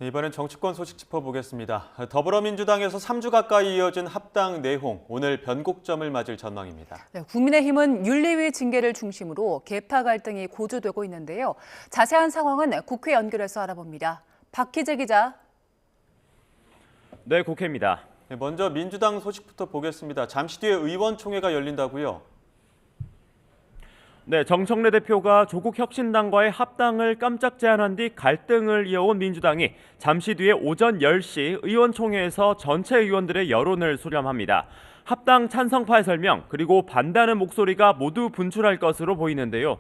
네, 이번엔 정치권 소식 짚어보겠습니다. 더불어민주당에서 3주 가까이 이어진 합당 내홍, 오늘 변곡점을 맞을 전망입니다. 네, 국민의힘은 윤리위 징계를 중심으로 계파 갈등이 고조되고 있는데요. 자세한 상황은 국회 연결해서 알아봅니다. 박희재 기자. 네, 국회입니다. 네, 먼저 민주당 소식부터 보겠습니다. 잠시 뒤에 의원총회가 열린다고요? 네, 정청래 대표가 조국 혁신당과의 합당을 깜짝 제안한 뒤 갈등을 이어온 민주당이 잠시 뒤에 오전 10시 의원총회에서 전체 의원들의 여론을 수렴합니다. 합당 찬성파의 설명 그리고 반대하는 목소리가 모두 분출할 것으로 보이는데요.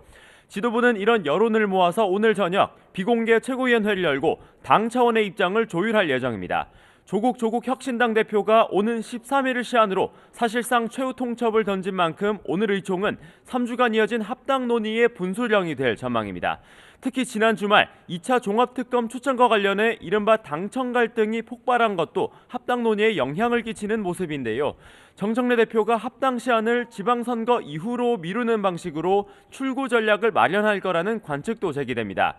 지도부는 이런 여론을 모아서 오늘 저녁 비공개 최고위원회를 열고 당 차원의 입장을 조율할 예정입니다. 조국 혁신당 대표가 오는 13일을 시한으로 사실상 최후 통첩을 던진 만큼 오늘 의총은 3주간 이어진 합당 논의의 분수령이 될 전망입니다. 특히 지난 주말 2차 종합특검 추천과 관련해 이른바 당청 갈등이 폭발한 것도 합당 논의에 영향을 끼치는 모습인데요. 정청래 대표가 합당 시한을 지방선거 이후로 미루는 방식으로 출구 전략을 마련할 거라는 관측도 제기됩니다.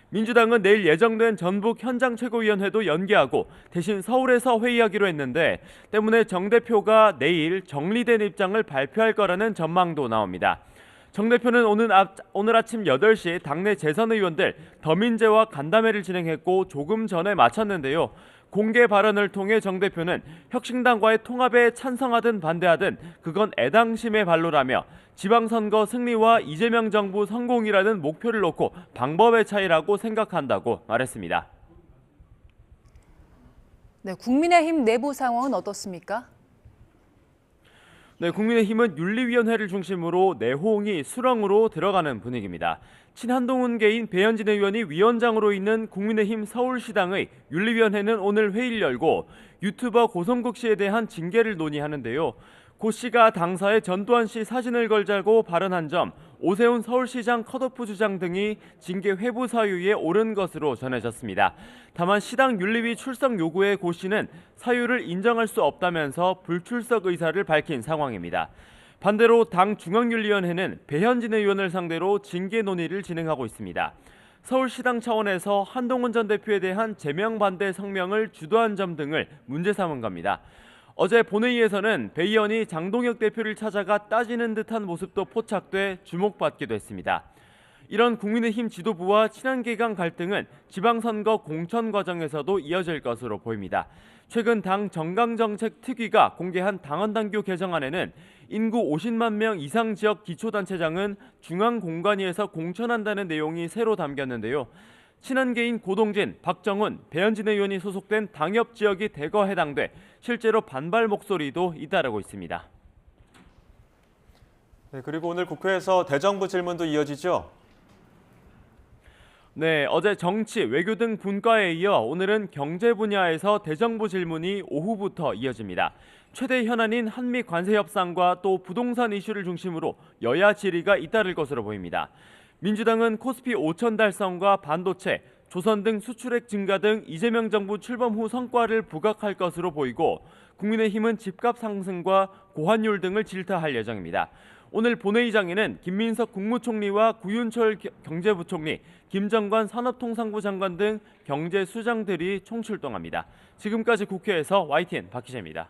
민주당은 내일 예정된 전북 현장 최고위원회도 연기하고 대신 서울에서 회의하기로 했는데 때문에 정 대표가 내일 정리된 입장을 발표할 거라는 전망도 나옵니다. 정 대표는 오늘 아침 8시 당내 재선 의원들 더민제와 간담회를 진행했고 조금 전에 마쳤는데요. 공개 발언을 통해 정 대표는 혁신당과의 통합에 찬성하든 반대하든 그건 애당심의 발로라며 지방선거 승리와 이재명 정부 성공이라는 목표를 놓고 방법의 차이라고 생각한다고 말했습니다. 네, 국민의힘 내부 상황은 어떻습니까? 네, 국민의힘은 윤리위원회를 중심으로 내홍이 수렁으로 들어가는 분위기입니다. 친한동훈계인 배현진 의원이 위원장으로 있는 국민의힘 서울시당의 윤리위원회는 오늘 회의를 열고 유튜버 고성국 씨에 대한 징계를 논의하는데요. 고 씨가 당사에 전두환 씨 사진을 걸자고 발언한 점, 오세훈 서울시장 컷오프 주장 등이 징계 회부 사유에 오른 것으로 전해졌습니다. 다만 시당 윤리위 출석 요구에 고 씨는 사유를 인정할 수 없다면서 불출석 의사를 밝힌 상황입니다. 반대로 당 중앙윤리위원회는 배현진 의원을 상대로 징계 논의를 진행하고 있습니다. 서울시당 차원에서 한동훈 전 대표에 대한 제명 반대 성명을 주도한 점 등을 문제 삼은 겁니다. 어제 본회의에서는 배 의원이 장동혁 대표를 찾아가 따지는 듯한 모습도 포착돼 주목받기도 했습니다. 이런 국민의힘 지도부와 친한계간 갈등은 지방선거 공천 과정에서도 이어질 것으로 보입니다. 최근 당 정강정책특위가 공개한 당헌당규 개정안에는 인구 50만 명 이상 지역 기초단체장은 중앙공관위에서 공천한다는 내용이 새로 담겼는데요. 친한계인 고동진, 박정훈, 배현진 의원이 소속된 당협 지역이 대거 해당돼 실제로 반발 목소리도 잇따르고 있습니다. 네, 그리고 오늘 국회에서 대정부 질문도 이어지죠? 네, 어제 정치, 외교 등 분과에 이어 오늘은 경제 분야에서 대정부 질문이 오후부터 이어집니다. 최대 현안인 한미 관세 협상과 또 부동산 이슈를 중심으로 여야 질의가 잇따를 것으로 보입니다. 민주당은 코스피 5천 달성과 반도체, 조선 등 수출액 증가 등 이재명 정부 출범 후 성과를 부각할 것으로 보이고 국민의힘은 집값 상승과 고환율 등을 질타할 예정입니다. 오늘 본회의장에는 김민석 국무총리와 구윤철 경제부총리, 김정관 산업통상부 장관 등 경제수장들이 총출동합니다. 지금까지 국회에서 YTN 박희재입니다.